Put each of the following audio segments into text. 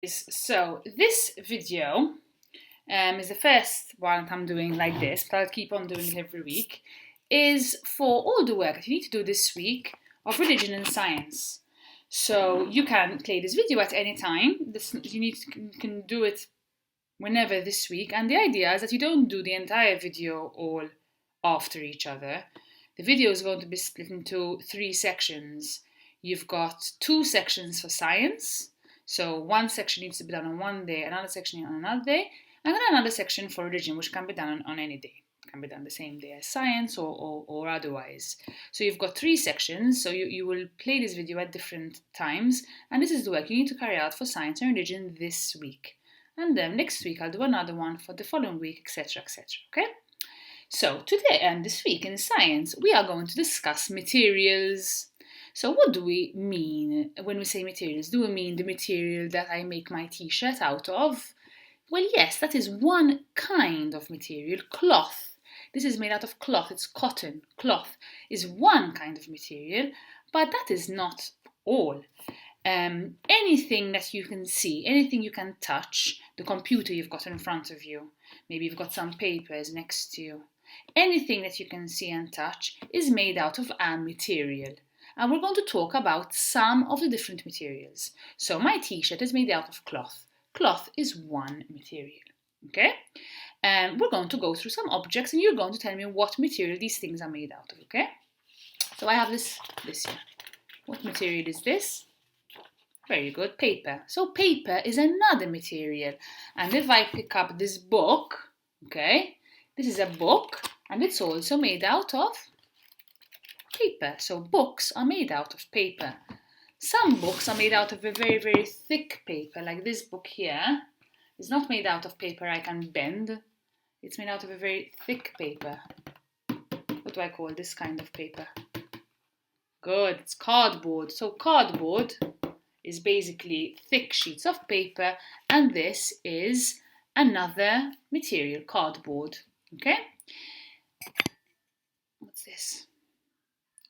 So this video is the first one I'm doing like this, but I'll keep on doing it every week, is for all the work that you need to do this week of religion and science. So you can play this video at any time. You can do it whenever this week, and the idea is that you don't do the entire video all after each other. The video is going to be split into 3 sections. You've got 2 sections for science, so one section needs to be done on one day, another section on another day, and then another section for religion, which can be done on any day. It can be done the same day as science or otherwise. So you've got 3 sections, so you will play this video at different times, and this is the work you need to carry out for science and religion this week. And then next week I'll do another one for the following week, etc., etc., okay? So today and this week in science, we are going to discuss materials. So what do we mean when we say materials? Do we mean the material that I make my t-shirt out of? Well, yes, that is one kind of material, cloth. This is made out of cloth, it's cotton. Cloth is one kind of material, but that is not all. Anything that you can see, anything you can touch, the computer you've got in front of you, maybe you've got some papers next to you, anything that you can see and touch is made out of a material. And we're going to talk about some of the different materials. So my t-shirt is made out of cloth. Cloth is one material, okay? And we're going to go through some objects and you're going to tell me what material these things are made out of, okay? So I have this here. What material is this? Very good, paper. So paper is another material. And if I pick up this book, okay, this is a book and it's also made out of paper. So books are made out of paper. Some books are made out of a very, very thick paper, like this book here is not made out of paper I can bend. It's made out of a very thick paper. What do I call this kind of paper? Good, it's cardboard. So cardboard is basically thick sheets of paper, and this is another material, cardboard. Okay? What's this?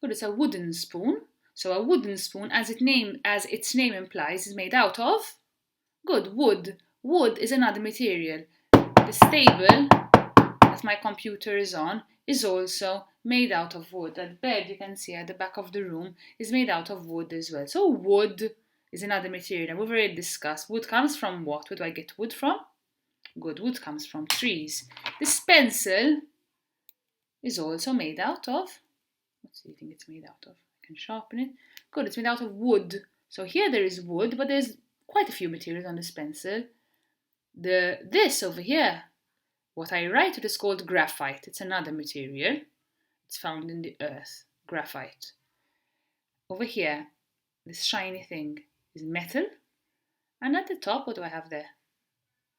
Good, it's a wooden spoon. So a wooden spoon, as its name implies, is made out of good wood. Wood is another material. This table that my computer is on is also made out of wood. That bed you can see at the back of the room is made out of wood as well. So wood is another material, and we've already discussed. Wood comes from what? Where do I get wood from? Good, wood comes from trees. This pencil is also made out of, what do you think it's made out of? I can sharpen it. Good, it's made out of wood. So here there is wood, but there's quite a few materials on this pencil. This over here, what I write it is called graphite. It's another material. It's found in the earth, graphite. Over here, this shiny thing is metal. And at the top, what do I have there?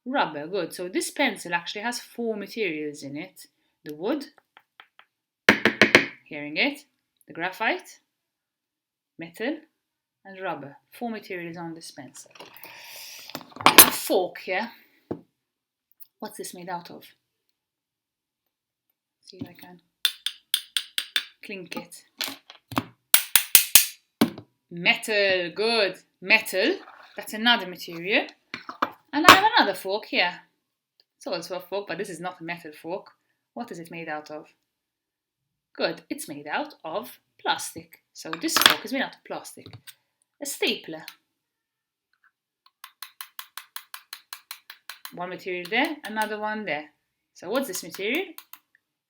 Rubber, good. So this pencil actually has 4 materials in it. The wood, hearing it, the graphite, metal, and rubber. 4 materials on this pencil. A fork here. What's this made out of? See if I can clink it. Metal, good. Metal, that's another material. And I have another fork here. It's also a fork, but this is not a metal fork. What is it made out of? Good, it's made out of plastic. So this fork is made out of plastic. A stapler. One material there, another one there. So what's this material?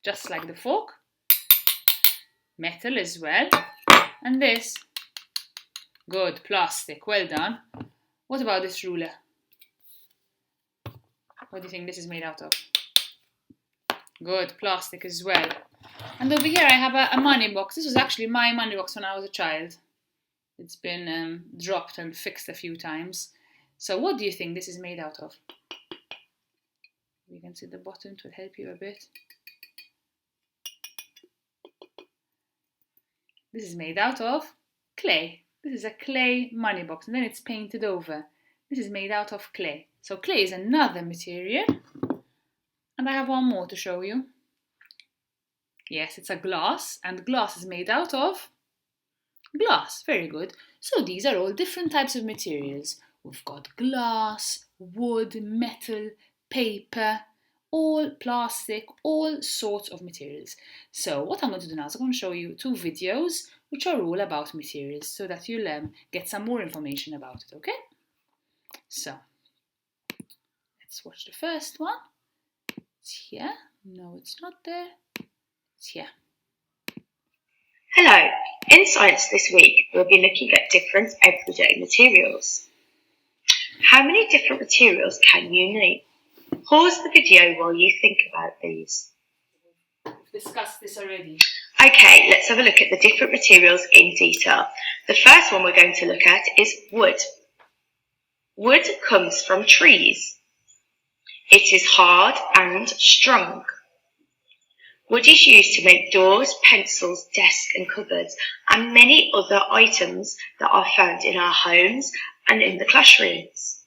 Just like the fork. Metal as well. And this. Good, plastic, well done. What about this ruler? What do you think this is made out of? Good, plastic as well. And over here I have a money box. This was actually my money box when I was a child. It's been dropped and fixed a few times. So what do you think this is made out of? You can see the bottom to help you a bit. This is made out of clay. This is a clay money box, and then it's painted over. This is made out of clay. So clay is another material. And I have one more to show you. Yes, it's a glass, and glass is made out of glass. Very good. So these are all different types of materials. We've got glass, wood, metal, paper, all plastic, all sorts of materials. So what I'm going to do now is I'm going to show you 2 videos which are all about materials so that you'll get some more information about it, okay? So let's watch the first one. It's here. No, it's not there. It's here. Hello, in Science this week we'll be looking at different everyday materials. How many different materials can you name? Pause the video while you think about these. We've discussed this already. Okay, let's have a look at the different materials in detail. The first one we're going to look at is wood. Wood comes from trees. It is hard and strong. Wood is used to make doors, pencils, desks and cupboards and many other items that are found in our homes and in the classrooms.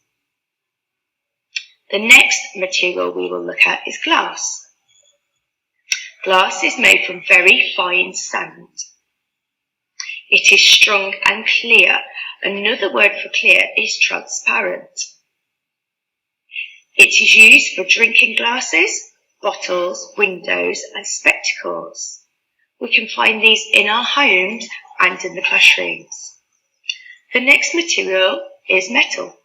The next material we will look at is glass. Glass is made from very fine sand. It is strong and clear. Another word for clear is transparent. It is used for drinking glasses, bottles, windows and spectacles. We can find these in our homes and in the classrooms. The next material is metal.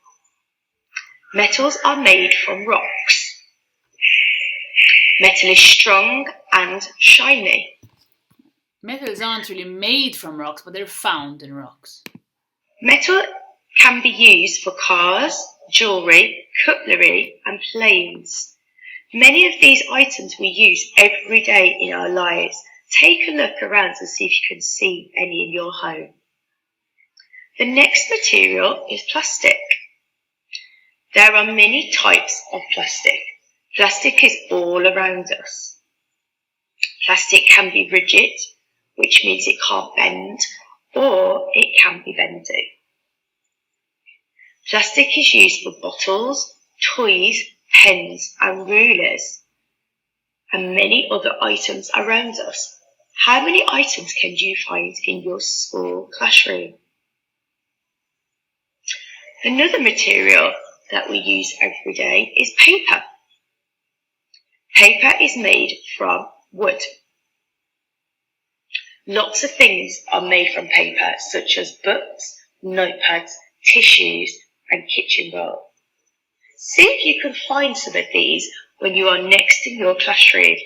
Metals are made from rocks. Metal is strong and shiny. Metals aren't really made from rocks, but they're found in rocks. Metal can be used for cars, jewellery, cutlery and planes. Many of these items we use every day in our lives. Take a look around and see if you can see any in your home. The next material is plastic. There are many types of plastic. Plastic is all around us. Plastic can be rigid, which means it can't bend, or it can be bendy. Plastic is used for bottles, toys, pens and rulers, and many other items around us. How many items can you find in your school classroom? Another material that we use every day is paper. Paper is made from wood. Lots of things are made from paper, such as books, notepads, tissues and kitchen roll. See if you can find some of these when you are next in your classroom.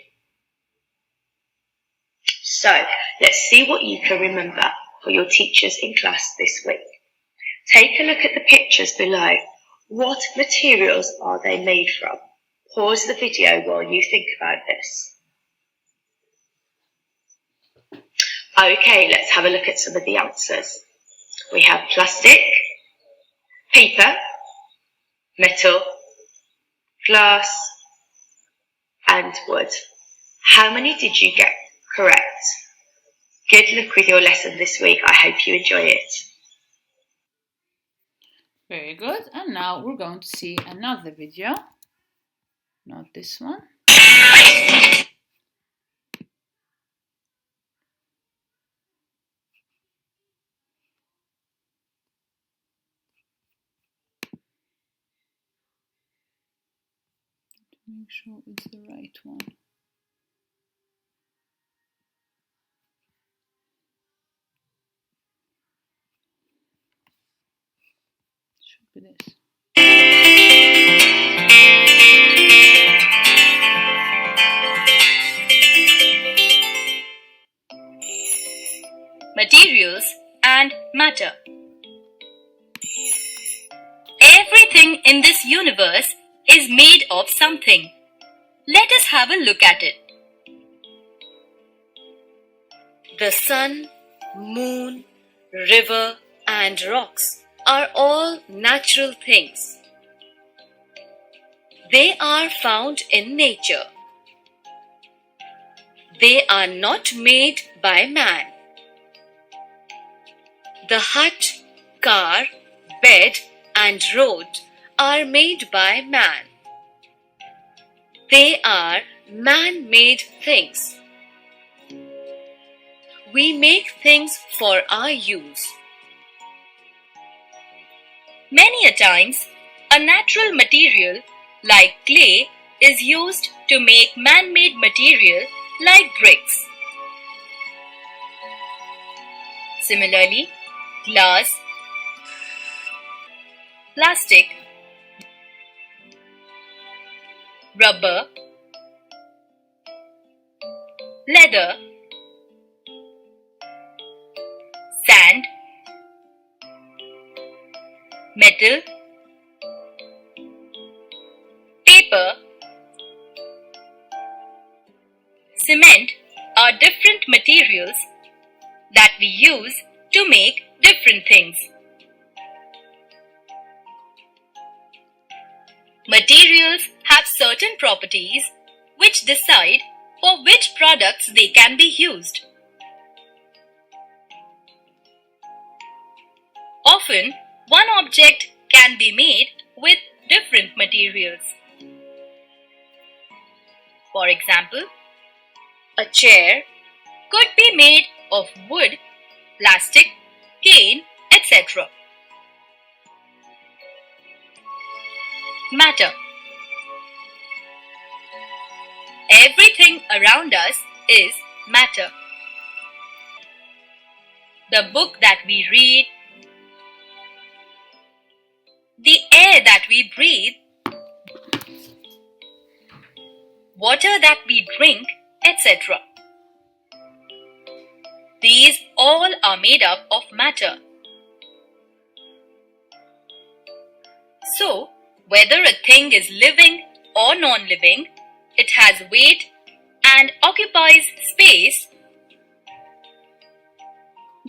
So, let's see what you can remember for your teachers in class this week. Take a look at the pictures below. What materials are they made from? Pause the video while you think about this. Okay, let's have a look at some of the answers. We have plastic, paper, metal, glass and wood. How many did you get correct? Good luck with your lesson this week. I hope you enjoy it. Very good. And now we're going to see another video. Not this one. Make sure it's the right one. Should be this. Materials and matter. Everything in this universe is made of something. Let us have a look at it. The sun, moon, river and rocks are all natural things. They are found in nature. They are not made by man. The hut, car, bed and road are made by man. They are man-made things. We make things for our use. Many a times, a natural material like clay is used to make man-made material like bricks. Similarly, glass, plastic, rubber, leather, sand, metal, paper, cement are different materials that we use to make different things. Materials have certain properties which decide for which products they can be used. Often, one object can be made with different materials. For example, a chair could be made of wood, plastic, cane, etc. Matter. Everything around us is matter. The book that we read, the air that we breathe, water that we drink, etc. These all are made up of matter. So, whether a thing is living or non-living, it has weight and occupies space.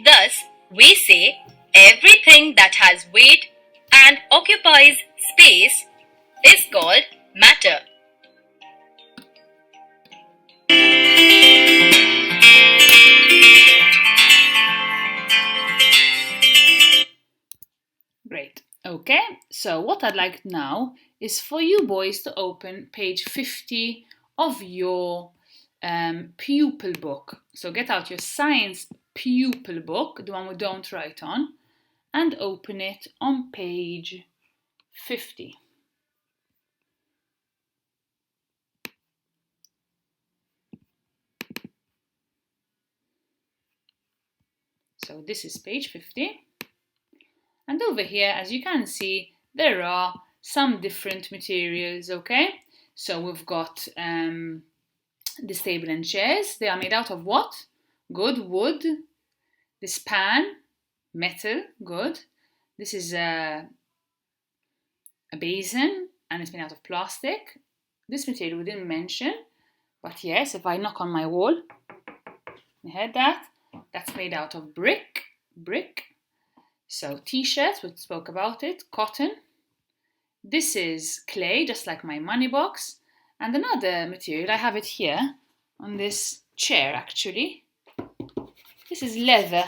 Thus, we say everything that has weight and occupies space is called matter. Great. Okay, so what I'd like now is for you boys to open page 50 of your pupil book. So get out your science pupil book, the one we don't write on, and open it on page 50. So this is page 50. And over here, as you can see, there are some different materials, okay? So we've got this table and chairs. They are made out of what? Good, wood. This pan, metal, good. This is a basin, and it's made out of plastic. This material we didn't mention, but yes, if I knock on my wall, you heard that? That's made out of brick. So t-shirts, we spoke about it, cotton. This is clay, just like my money box. And another material, I have it here on this chair actually. This is leather.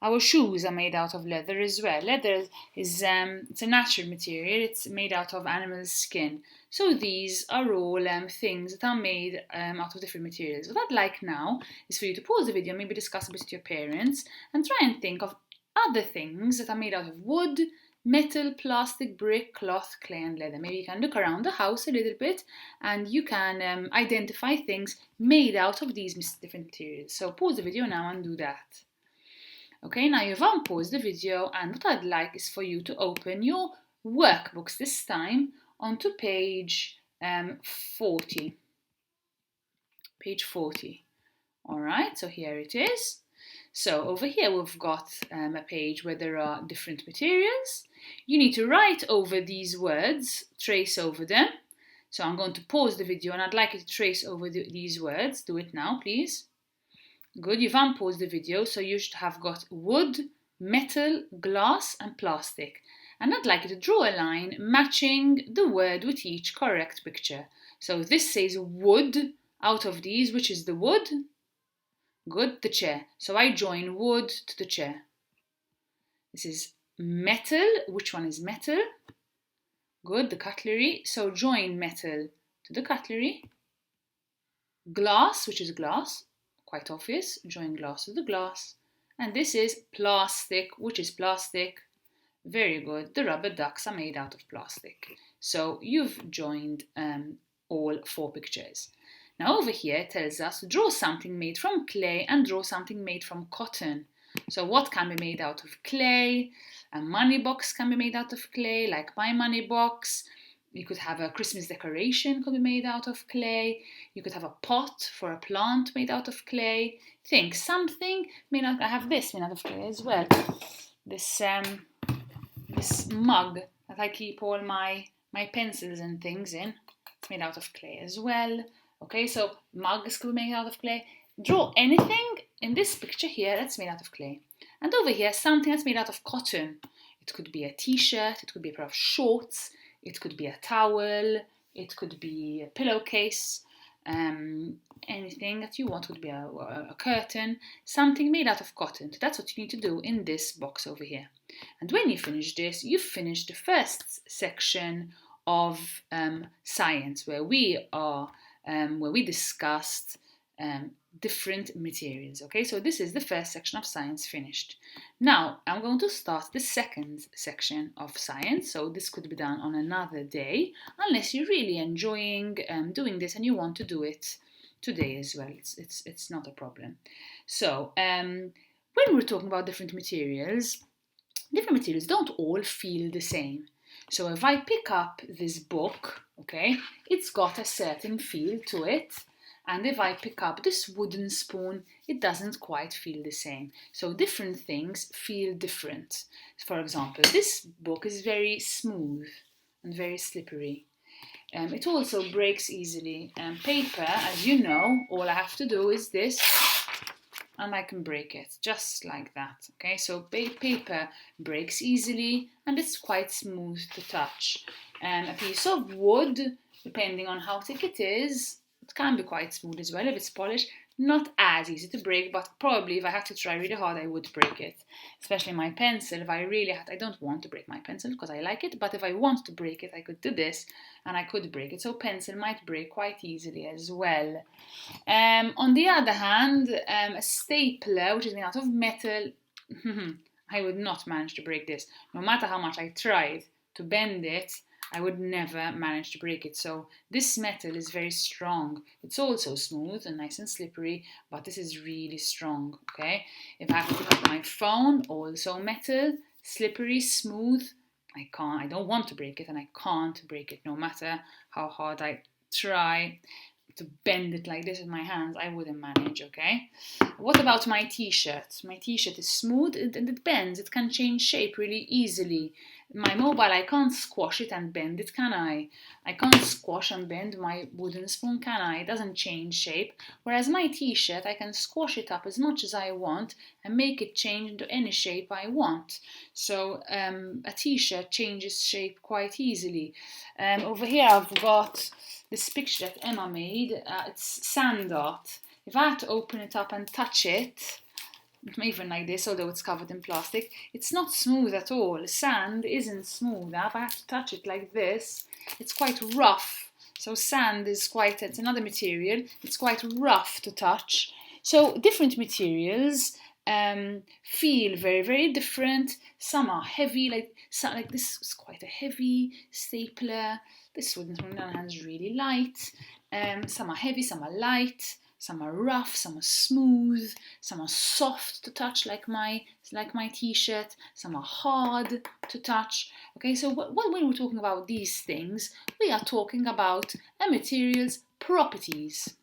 Our shoes are made out of leather as well. Leather is it's a natural material. It's made out of animal skin. So these are all things that are made out of different materials. What I'd like now is for you to pause the video, maybe discuss a bit with your parents, and try and think of other things that are made out of wood, metal, plastic, brick, cloth, clay and leather. Maybe you can look around the house a little bit and you can identify things made out of these different materials. So pause the video now and do that. Okay, now you've unpaused the video, and what I'd like is for you to open your workbooks this time onto page 40. Page 40. Alright, so here it is. So over here we've got a page where there are different materials. You need to write over these words, trace over them. So I'm going to pause the video and I'd like you to trace over these words. Do it now, please. Good, you've unpaused the video, so you should have got wood, metal, glass and plastic. And I'd like you to draw a line matching the word with each correct picture. So this says wood out of these, which is the wood? Good, the chair. So I join wood to the chair. This is metal. Which one is metal? Good, the cutlery. So join metal to the cutlery. Glass, which is glass. Quite obvious. Join glass to the glass. And this is plastic, which is plastic. Very good. The rubber ducks are made out of plastic. So you've joined all 4 pictures. Now over here it tells us draw something made from clay and draw something made from cotton. So what can be made out of clay? A money box can be made out of clay, like my money box. You could have a Christmas decoration could be made out of clay. You could have a pot for a plant made out of clay. Think something made out. I have this made out of clay as well. This mug that I keep all my pencils and things in. It's made out of clay as well. Okay, so mugs could be made out of clay. Draw anything in this picture here that's made out of clay. And over here, something that's made out of cotton. It could be a t-shirt, it could be a pair of shorts, it could be a towel, it could be a pillowcase, anything that you want. Could be a curtain, something made out of cotton. So that's what you need to do in this box over here. And when you finish this, you've finished the first section of science, where we discussed different materials. Okay, so this is the first section of science finished. Now I'm going to start the second section of science. So this could be done on another day, unless you're really enjoying doing this and you want to do it today as well. It's not a problem. So when we're talking about different materials don't all feel the same. So if I pick up this book, okay, it's got a certain feel to it. And if I pick up this wooden spoon, it doesn't quite feel the same. So different things feel different. For example, this book is very smooth and very slippery. It also breaks easily. Paper, as you know, all I have to do is this, and I can break it, just like that. Okay, so paper breaks easily and it's quite smooth to touch. A piece of wood, depending on how thick it is, it can be quite smooth as well if it's polished. Not as easy to break, but probably if I had to try really hard, I would break it. Especially my pencil, if I don't want to break my pencil because I like it, but if I want to break it, I could do this and I could break it. So pencil might break quite easily as well. On the other hand, a stapler, which is made out of metal, I would not manage to break this. No matter how much I tried to bend it, I would never manage to break it. So this metal is very strong. It's also smooth and nice and slippery, but this is really strong, okay? If I have to pick up my phone, also metal, slippery, smooth, I don't want to break it and I can't break it no matter how hard I try to bend it like this with my hands. I wouldn't manage, okay? What about my t-shirt? My t-shirt is smooth and it bends. It can change shape really easily. My mobile, I can't squash it and bend it, can I? I can't squash and bend my wooden spoon, can I? It doesn't change shape. Whereas my t-shirt, I can squash it up as much as I want and make it change into any shape I want. So a t-shirt changes shape quite easily. Over here I've got this picture that Emma made. It's sand art. If I had to open it up and touch it, even like this, although it's covered in plastic, it's not smooth at all. Sand isn't smooth. If I have to touch it like this, it's quite rough. So sand is it's another material. It's quite rough to touch. So different materials feel very, very different. Some are heavy, like this is quite a heavy stapler. This wooden spoon on the other hand is really light. Some are heavy, some are light. Some are rough, some are smooth, some are soft to touch like my t-shirt, some are hard to touch. Okay, so when we're talking about these things, we are talking about a material's properties.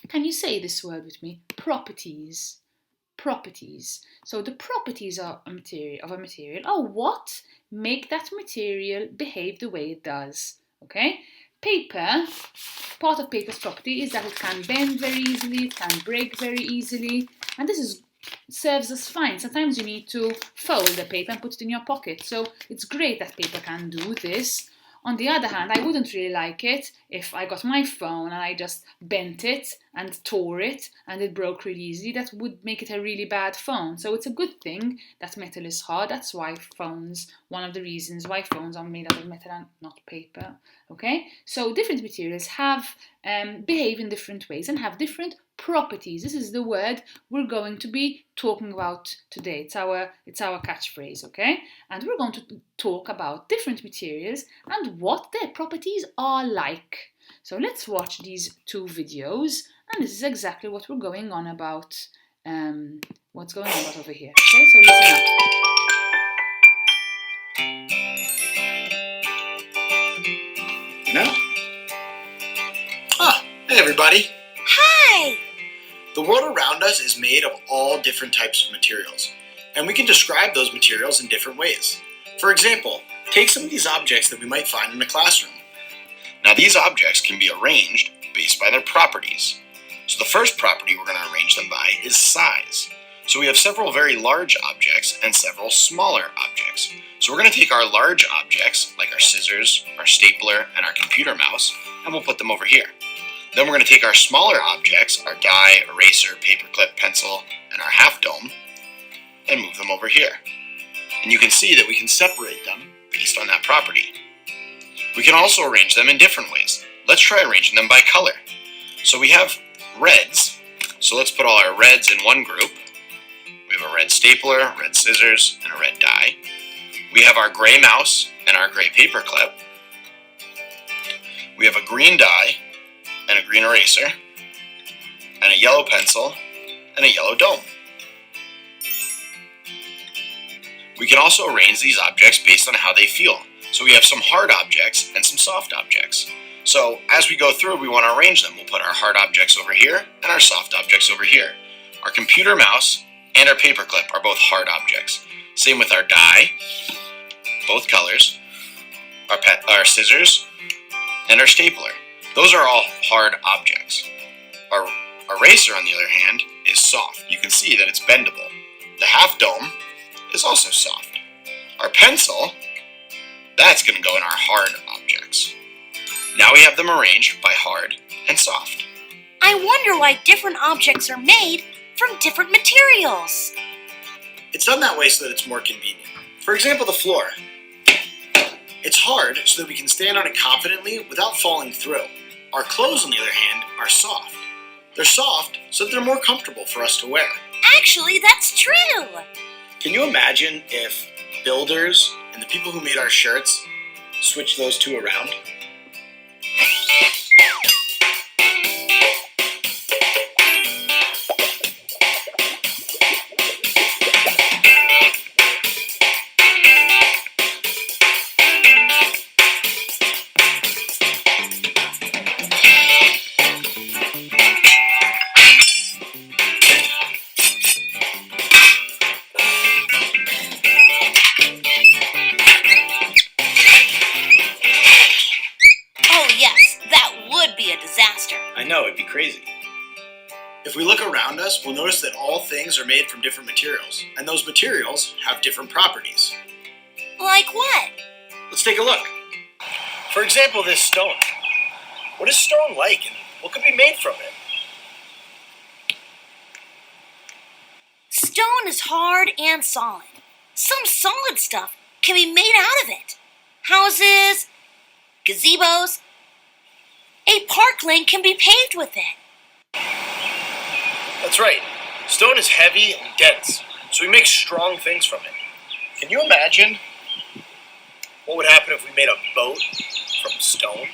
Can you say this word with me? Properties. Properties. So the properties of a material are what make that material behave the way it does. Okay? Paper, part of paper's property is that it can bend very easily, it can break very easily, and this serves us fine. Sometimes you need to fold the paper and put it in your pocket, so it's great that paper can do this. On the other hand, I wouldn't really like it if I got my phone and I just bent it and tore it and it broke really easily. That would make it a really bad phone. So it's a good thing that metal is hard. That's why one of the reasons why phones are made out of metal and not paper. Okay? So different materials behave in different ways and have different properties. This is the word we're going to be talking about today. It's our catchphrase, okay? And we're going to talk about different materials and what their properties are like. So let's watch these two videos, and this is exactly what we're going on about. What's going on about over here? Okay, so listen up. No? Hey everybody. Hi! The world around us is made of all different types of materials, and we can describe those materials in different ways. For example, take some of these objects that we might find in a classroom. Now these objects can be arranged based by their properties. So the first property we're going to arrange them by is size. So we have several very large objects and several smaller objects. So we're going to take our large objects, like our scissors, our stapler, and our computer mouse, and we'll put them over here. Then we're going to take our smaller objects, our die, eraser, paperclip, pencil, and our half dome, and move them over here. And you can see that we can separate them based on that property. We can also arrange them in different ways. Let's try arranging them by color. So we have reds, so let's put all our reds in one group. We have a red stapler, red scissors, and a red die. We have our gray mouse and our gray paperclip. We have a green die and a green eraser, and a yellow pencil, and a yellow dome. We can also arrange these objects based on how they feel. So we have some hard objects and some soft objects. So as we go through, we want to arrange them. We'll put our hard objects over here and our soft objects over here. Our computer mouse and our paperclip are both hard objects. Same with our die, both colors, our scissors, and our stapler. Those are all hard objects. Our eraser, on the other hand, is soft. You can see that it's bendable. The half dome is also soft. Our pencil, that's going to go in our hard objects. Now we have them arranged by hard and soft. I wonder why different objects are made from different materials. It's done that way so that it's more convenient. For example, the floor. It's hard so that we can stand on it confidently without falling through. Our clothes, on the other hand, are soft. They're soft so that they're more comfortable for us to wear. Actually, that's true. Can you imagine if builders and the people who made our shirts switched those two around? I know, it'd be crazy. If we look around us, we'll notice that all things are made from different materials, and those materials have different properties. Like what? Let's take a look. For example, this stone. What is stone like, and what could be made from it? Stone is hard and solid. Some solid stuff can be made out of it. Houses, gazebos. A park lane can be paved with it. That's right. Stone is heavy and dense, so we make strong things from it. Can you imagine what would happen if we made a boat from stone?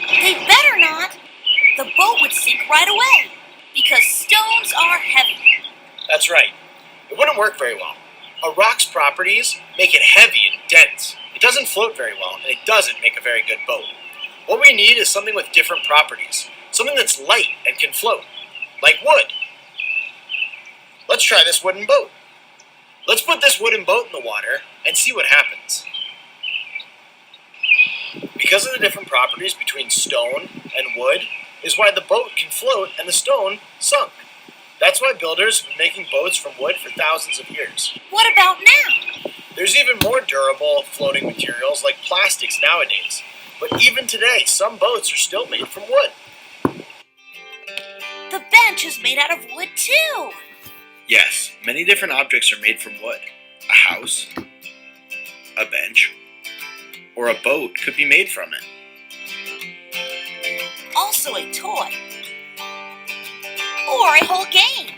They'd better not. The boat would sink right away, because stones are heavy. That's right. It wouldn't work very well. A rock's properties make it heavy and dense. It doesn't float very well, and it doesn't make a very good boat. What we need is something with different properties. Something that's light and can float, like wood. Let's try this wooden boat. Let's put this wooden boat in the water and see what happens. Because of the different properties between stone and wood is why the boat can float and the stone sunk. That's why builders have been making boats from wood for thousands of years. What about now? There's even more durable floating materials like plastics nowadays. But even today, some boats are still made from wood. The bench is made out of wood too. Yes, many different objects are made from wood. A house, a bench, or a boat could be made from it. Also a toy. Or a whole game.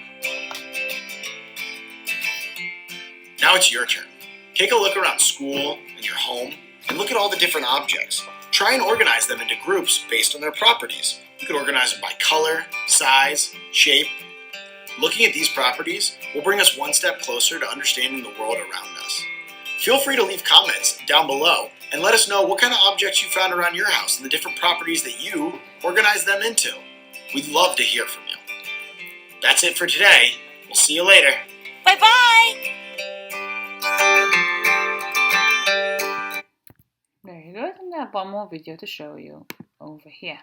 Now it's your turn. Take a look around school and your home and look at all the different objects. Try and organize them into groups based on their properties. You could organize them by color, size, shape. Looking at these properties will bring us one step closer to understanding the world around us. Feel free to leave comments down below and let us know what kind of objects you found around your house and the different properties that you organize them into. We'd love to hear from you. That's it for today. We'll see you later. Bye-bye. Very good, and I have one more video to show you over here.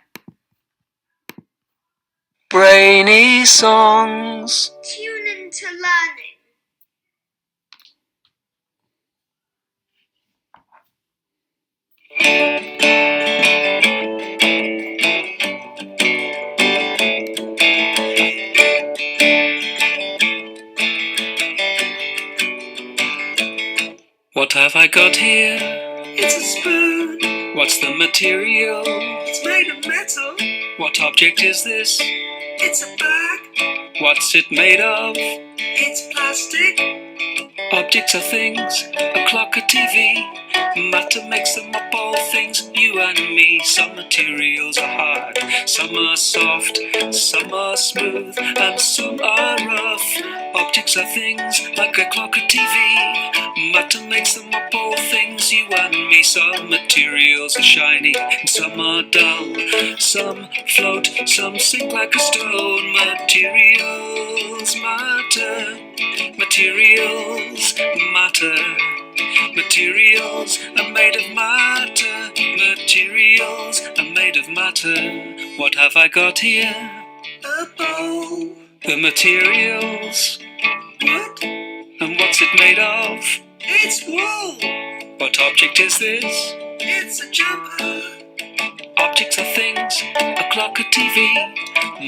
Brainy songs. Tune into learning. What have I got here? It's a spoon. What's the material? It's made of metal. What object is this? It's a bag. What's it made of? It's plastic. Objects are things, a clock, a TV. Matter makes them up, all things, you and me. Some materials are hard, some are soft, some are smooth, and some are rough. Objects are things, like a clock, a TV. Matter makes them up, all things, you and me. Some materials are shiny, and some are dull. Some float, some sink like a stone. Materials matter. Materials matter. Materials are made of matter. Materials are made of matter. What have I got here? A bowl. The materials. What? And what's it made of? It's wool. What object is this? It's a jumper. Objects are things, a clock, a TV.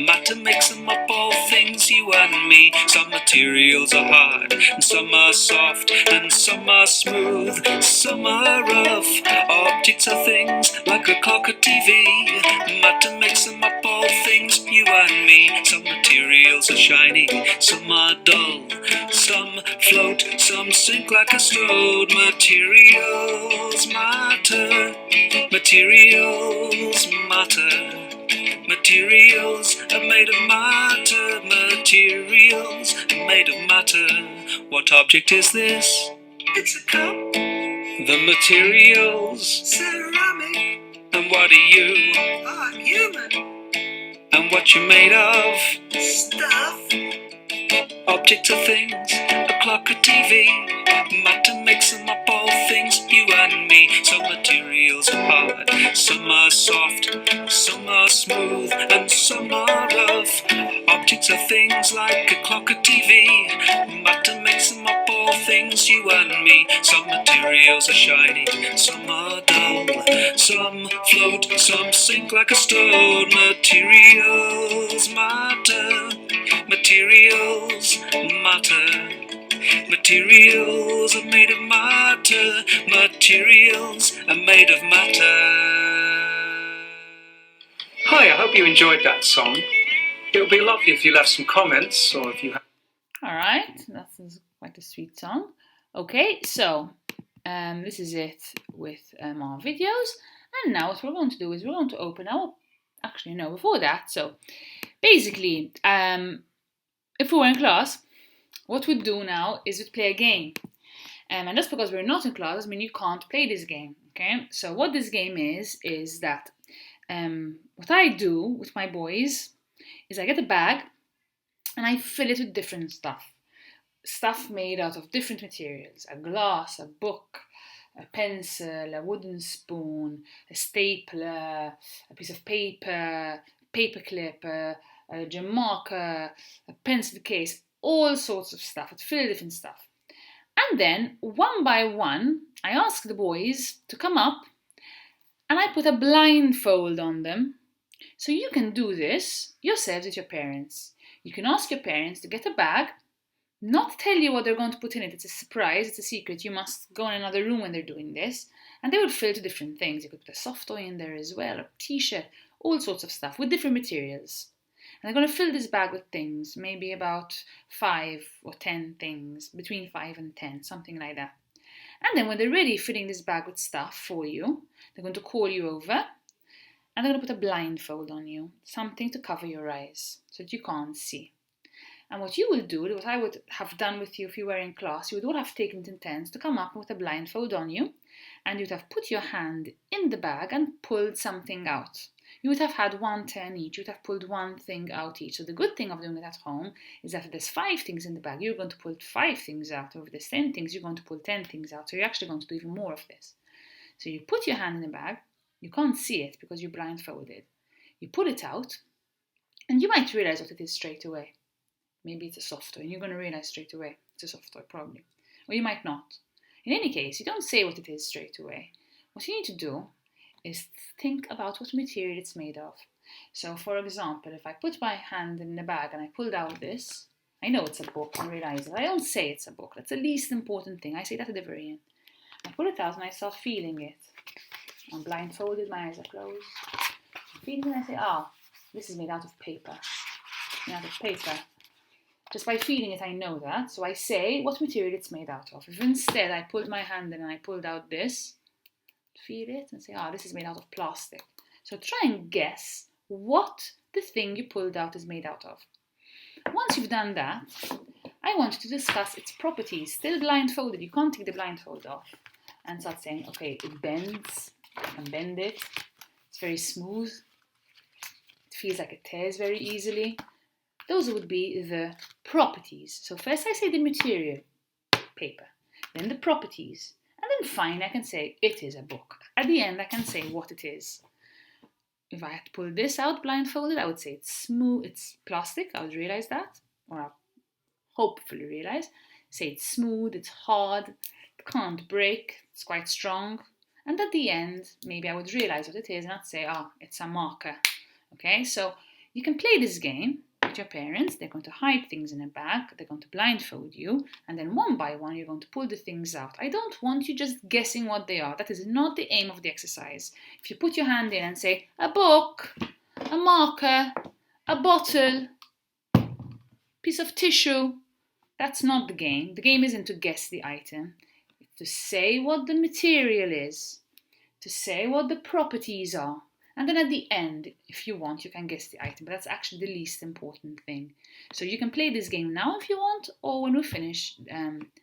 Matter makes them up, all things, you and me. Some materials are hard, and some are soft, and some are smooth, some are rough. Objects are things, like a clock, a TV. Matter makes them up, all things, you and me. Some materials are shiny, some are dull. Some float, some sink like a stone. Materials matter. Materials matter. Materials are made of matter. Materials are made of matter. What object is this? It's a cup. The materials? Ceramic. And what are you? I'm human. And what you made of? Stuff. Objects are things, a clock, a TV. Matter makes them up, all things, you and me. Some materials are hard, some are soft, some are smooth, and some are rough. Objects are things like a clock, a TV. Matter makes them up, all things, you and me. Some materials are shiny, some are dull. Some float, some sink like a stone. Materials matter. Materials matter. Materials are made of matter. Materials are made of matter. Hi, I hope you enjoyed that song. It would be lovely if you left some comments, or if you have... Alright, that's quite a sweet song. Okay, so this is it with our videos. And now what we're going to do is we're going to open our... Actually, no, before that. So, basically, if we were in class, what we'd do now is we'd play a game. And just because we're not in class doesn't mean you can't play this game, okay? So what this game is that what I do with my boys is I get a bag and I fill it with different stuff. Stuff made out of different materials. A glass, a book, a pencil, a wooden spoon, a stapler, a piece of paper, paper clip, a gem marker, a pencil case, all sorts of stuff. It's filled with different stuff. And then, one by one, I ask the boys to come up and I put a blindfold on them. So you can do this yourselves with your parents. You can ask your parents to get a bag not tell you what they're going to put in it. It's a surprise, it's a secret. You must go in another room when they're doing this. And they would fill to different things. You could put a soft toy in there as well, a t-shirt, all sorts of stuff with different materials. And they're going to fill this bag with things, maybe about 5 or 10 things, between 5 and 10, something like that. And then when they're ready filling this bag with stuff for you, they're going to call you over and they're going to put a blindfold on you, something to cover your eyes so that you can't see. And what you will do, what I would have done with you if you were in class, you would all have taken it in turns to come up with a blindfold on you, and you'd have put your hand in the bag and pulled something out. You would have had one turn each, you'd have pulled one thing out each. So the good thing of doing it at home is that if there's 5 things in the bag, you're going to pull 5 things out. Or if there's 10 things, you're going to pull 10 things out. So you're actually going to do even more of this. So you put your hand in the bag, you can't see it because you're blindfolded. You pull it out, and you might realize what it is straight away. Maybe it's a soft toy, and you're going to realize straight away it's a soft toy, probably. Or you might not. In any case, you don't say what it is straight away. What you need to do is think about what material it's made of. So, for example, if I put my hand in the bag and I pulled out this, I know it's a book, I realize it. I don't say it's a book. That's the least important thing. I say that at the very end. I pull it out and I start feeling it. I'm blindfolded, my eyes are closed. I'm feeling it and I say, this is made out of paper. Made out of paper. Just by feeling it, I know that. So I say what material it's made out of. If instead I pulled my hand in and I pulled out this, feel it and say, this is made out of plastic. So try and guess what the thing you pulled out is made out of. Once you've done that, I want you to discuss its properties. Still blindfolded, you can't take the blindfold off. And start saying, okay, it bends, I can bend it, it's very smooth, it feels like it tears very easily. Those would be the properties. So first I say the material, paper, then the properties, and then finally I can say it is a book. At the end I can say what it is. If I had to pull this out blindfolded, I would say it's smooth, it's plastic, I would realize that, or I'll hopefully realize. Say it's smooth, it's hard, it can't break, it's quite strong. And at the end, maybe I would realize what it is and I'd say, it's a marker. Okay, so you can play this game with your parents. They're going to hide things in a bag, they're going to blindfold you, and then one by one you're going to pull the things out. I don't want you just guessing what they are. That is not the aim of the exercise. If you put your hand in and say, a book, a marker, a bottle, piece of tissue, that's not the game. The game isn't to guess the item. It's to say what the material is, to say what the properties are. And then at the end, if you want, you can guess the item. But that's actually the least important thing. So you can play this game now if you want, or when we finish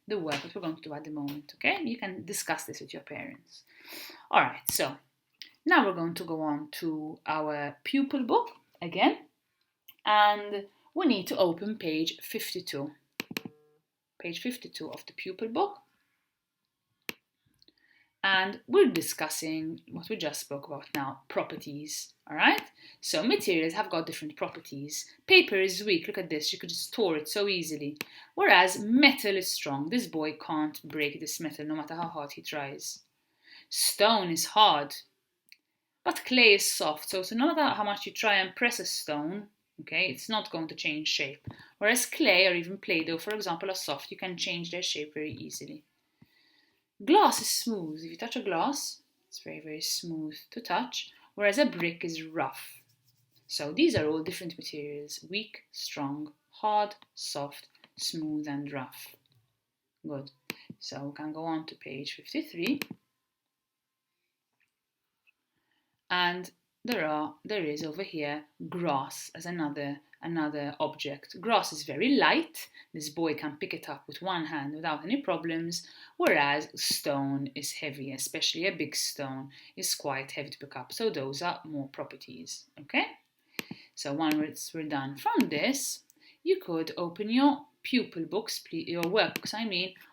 the work that we're going to do at the moment, okay? You can discuss this with your parents. All right, so now we're going to go on to our pupil book again. And we need to open page 52. Page 52 of the pupil book. And we're discussing what we just spoke about now, properties, all right? So materials have got different properties. Paper is weak, look at this, you could just store it so easily. Whereas metal is strong. This boy can't break this metal no matter how hard he tries. Stone is hard, but clay is soft. So no matter how much you try and press a stone, okay, it's not going to change shape. Whereas clay or even Play-Doh, for example, are soft. You can change their shape very easily. Glass is smooth. If you touch a glass, it's very, very smooth to touch, whereas a brick is rough. So these are all different materials: weak, strong, hard, soft, smooth and rough. Good. So we can go on to page 53. And there is over here grass as another object. Grass is very light. This boy can pick it up with one hand without any problems, whereas stone is heavy, especially a big stone is quite heavy to pick up. So those are more properties, okay? So once we're done from this, you could open your pupil books, your workbooks,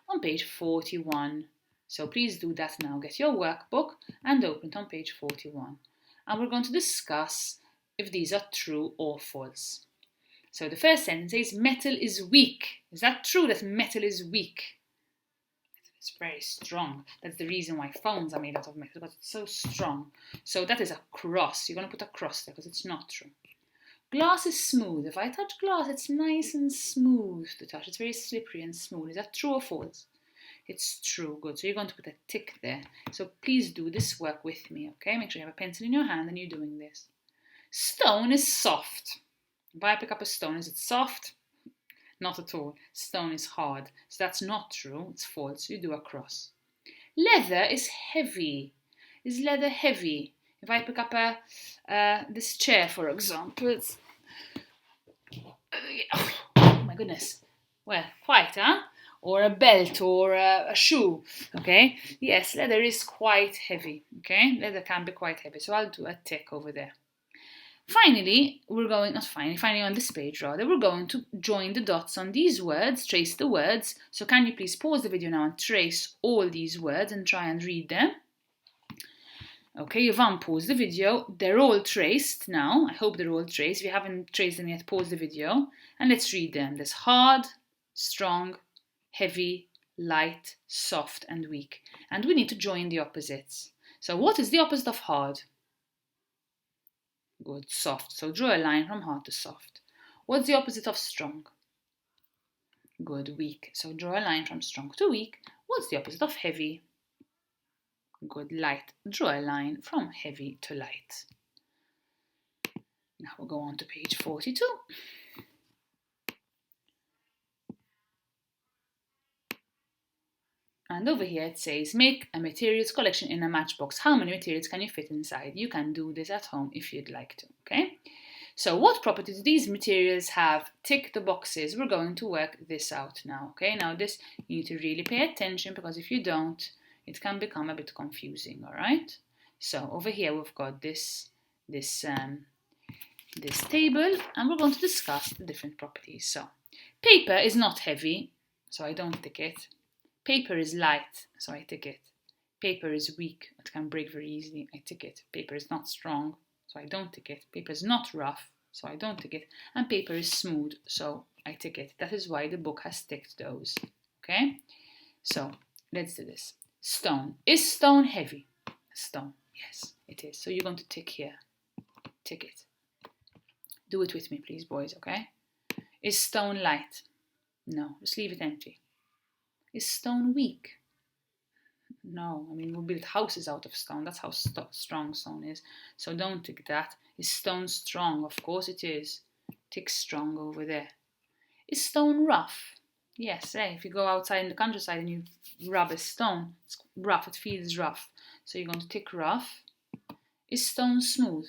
on page 41. So please do that now. Get your workbook and open it on page 41. And we're going to discuss if these are true or false. So the first sentence says, metal is weak. Is that true that metal is weak? It's very strong. That's the reason why phones are made out of metal, because it's so strong. So that is a cross. You're going to put a cross there because it's not true. Glass is smooth. If I touch glass, it's nice and smooth to touch. It's very slippery and smooth. Is that true or false? It's true. Good. So you're going to put a tick there. So please do this work with me, okay? Make sure you have a pencil in your hand and you're doing this. Stone is soft. If I pick up a stone, is it soft? Not at all. Stone is hard. So that's not true. It's false. So you do a cross. Leather is heavy. Is leather heavy? If I pick up this chair, for example, it's... oh my goodness. Well, quite, huh? Or a belt or a shoe, okay? Yes, leather is quite heavy, okay? Leather can be quite heavy, so I'll do a tick over there. Finally, finally on this page rather, we're going to join the dots on these words, trace the words. So can you please pause the video now and trace all these words and try and read them? Okay, you've unpaused the video. They're all traced now. I hope they're all traced. If you haven't traced them yet, pause the video. And let's read them. There's hard, strong, heavy, light, soft, and weak. And we need to join the opposites. So what is the opposite of hard? Good, soft. So draw a line from hard to soft. What's the opposite of strong? Good, weak. So draw a line from strong to weak. What's the opposite of heavy? Good, light. Draw a line from heavy to light. Now we'll go on to page 42. And over here it says, make a materials collection in a matchbox. How many materials can you fit inside? You can do this at home if you'd like to, okay? So what properties do these materials have? Tick the boxes. We're going to work this out now, okay? Now this, you need to really pay attention because if you don't, it can become a bit confusing, all right? So over here we've got this table and we're going to discuss the different properties. So paper is not heavy, so I don't tick it. Paper is light, so I tick it. Paper is weak, it can break very easily, I tick it. Paper is not strong, so I don't tick it. Paper is not rough, so I don't tick it. And paper is smooth, so I tick it. That is why the book has ticked those. Okay? So, let's do this. Stone. Is stone heavy? Stone. Yes, it is. So you're going to tick here. Tick it. Do it with me, please, boys, okay? Is stone light? No, just leave it empty. Is stone weak? No, I mean, we build houses out of stone. That's how strong stone is. So don't tick that. Is stone strong? Of course it is. Tick strong over there. Is stone rough? Yes, if you go outside in the countryside and you rub a stone, it's rough, it feels rough. So you're going to tick rough. Is stone smooth?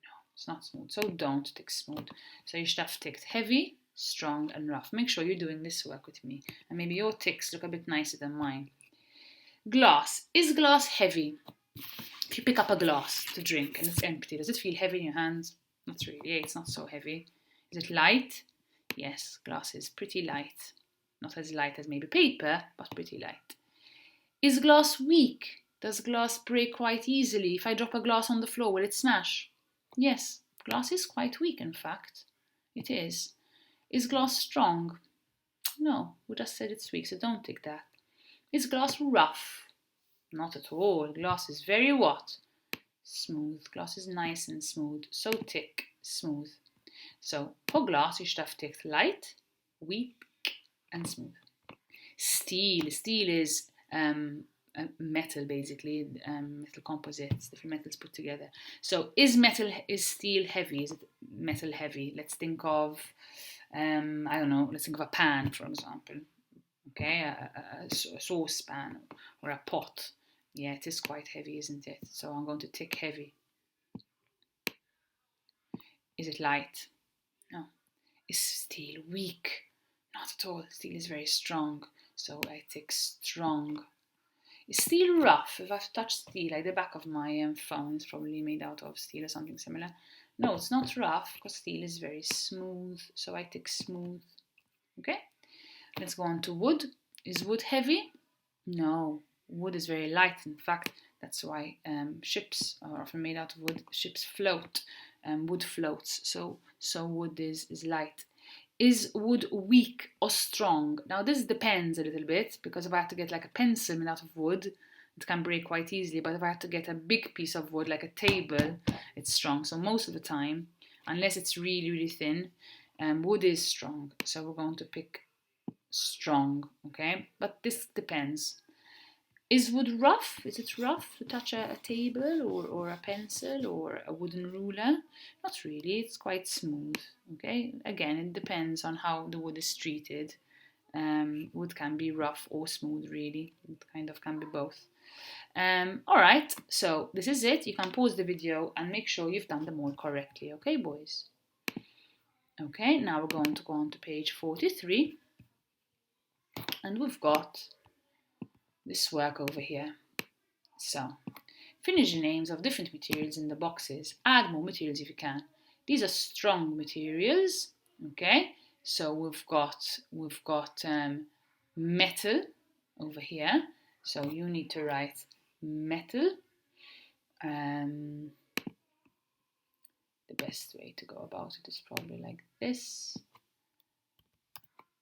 No, it's not smooth. So don't tick smooth. So you should have ticked heavy, strong and rough. Make sure you're doing this work with me. And maybe your ticks look a bit nicer than mine. Glass. Is glass heavy? If you pick up a glass to drink and it's empty, does it feel heavy in your hands? Not really. Yeah, it's not so heavy. Is it light? Yes, glass is pretty light. Not as light as maybe paper, but pretty light. Is glass weak? Does glass break quite easily? If I drop a glass on the floor, will it smash? Yes, glass is quite weak, in fact. It is. Is glass strong? No, we just said it's weak, so don't tick that. Is glass rough? Not at all. Glass is very what? Smooth. Glass is nice and smooth. So tick smooth. So for glass, you should have ticked light, weak, and smooth. Steel. Steel is metal, basically. Metal composites, different metals put together. So is steel heavy? Is it metal heavy? Let's think of, I don't know, let's think of a pan, for example. Okay, a saucepan or a pot. Yeah, it is quite heavy, isn't it? So I'm going to tick heavy. Is it light? No. Is steel weak? Not at all. Steel is very strong. So I tick strong. Is steel rough? If I've touched steel, like the back of my phone is probably made out of steel or something similar. No, it's not rough because steel is very smooth. So I tick smooth. Okay? Let's go on to wood. Is wood heavy? No. Wood is very light. In fact, that's why ships are often made out of wood. Ships float. Wood floats. So wood is light. Is wood weak or strong? Now this depends a little bit, because if I have to get like a pencil made out of wood, it can break quite easily. But if I have to get a big piece of wood like a table, it's strong. So most of the time unless it's really, really thin. Wood is strong, so we're going to pick strong, okay? But this depends. Is wood rough? Is it rough to touch a table or a pencil or a wooden ruler? Not really, it's quite smooth, okay? Again, it depends on how the wood is treated. Wood can be rough or smooth, really. It kind of can be both. Alright, so this is it. You can pause the video and make sure you've done them all correctly, okay, boys? Okay, now we're going to go on to page 43. And we've got this work over here. So, finish the names of different materials in the boxes. Add more materials if you can. These are strong materials, okay? So we've got metal over here. So you need to write metal. The best way to go about it is probably like this.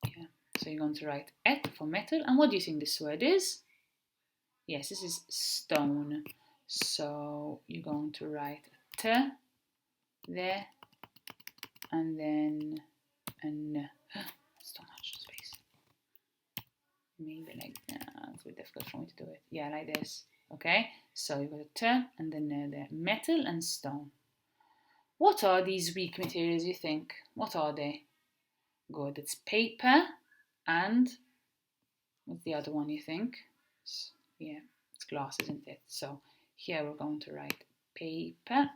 Yeah. So you're going to write et for metal. And what do you think this word is? Yes, this is stone. So you're going to write t there, and then an. That's too much space. Maybe like that. It's a bit difficult for me to do it. Yeah, like this. Okay. So you've got a t and then there. Metal and stone. What are these weak materials, you think? What are they? Good. It's paper and what's the other one, you think? Yeah, it's glass, isn't it? So here we're going to write paper,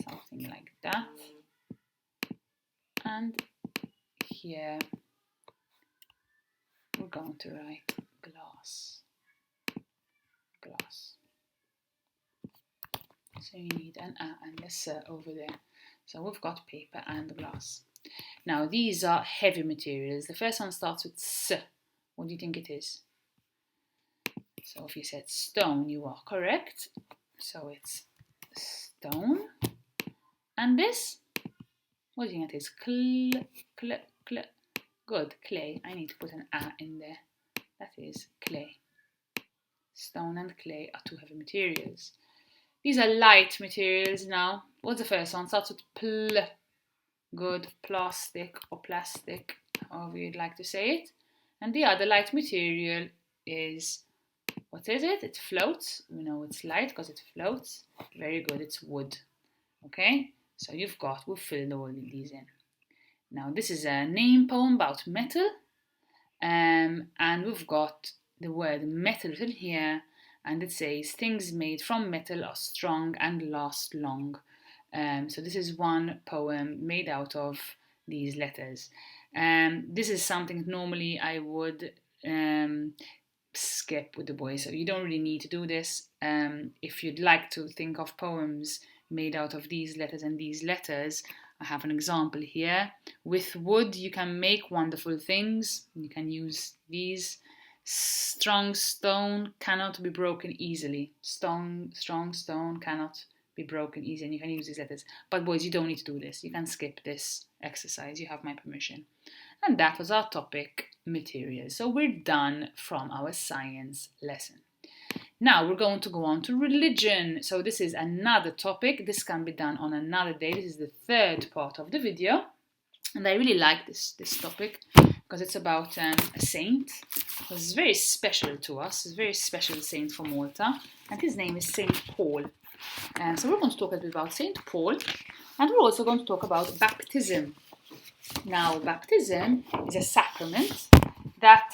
something like that. And here we're going to write glass. So you need an A and a S over there. So we've got paper and glass. Now these are heavy materials. The first one starts with S. What do you think it is? So if you said stone, you are correct. So it's stone. And this? What do you think it is? Good, clay. I need to put an A in there. That is clay. Stone and clay are two heavy materials. These are light materials now. What's the first one? Starts with pl. Good, plastic or plastic, however you'd like to say it. And the other light material is, what is it? It floats. We know it's light because it floats. Very good, it's wood. Okay, so we've filled all these in. Now this is a name poem about metal. And we've got the word metal written here. And it says, things made from metal are strong and last long. So this is one poem made out of these letters. This is something normally I would skip with the boys, so you don't really need to do this. If you'd like to think of poems made out of these letters and these letters, I have an example here. With wood you can make wonderful things. You can use these. Strong stone cannot be broken easily. Strong stone cannot be broken easily, and you can use these letters. But boys, you don't need to do this. You can skip this exercise. You have my permission. And that was our topic, materials. So we're done from our science lesson. Now we're going to go on to religion. So this is another topic. This can be done on another day. This is the third part of the video. And I really like this topic because it's about a saint. It's very special to us. It's a very special saint from Malta. And his name is Saint Paul. So we're going to talk a bit about Saint Paul. And we're also going to talk about baptism. Now, baptism is a sacrament that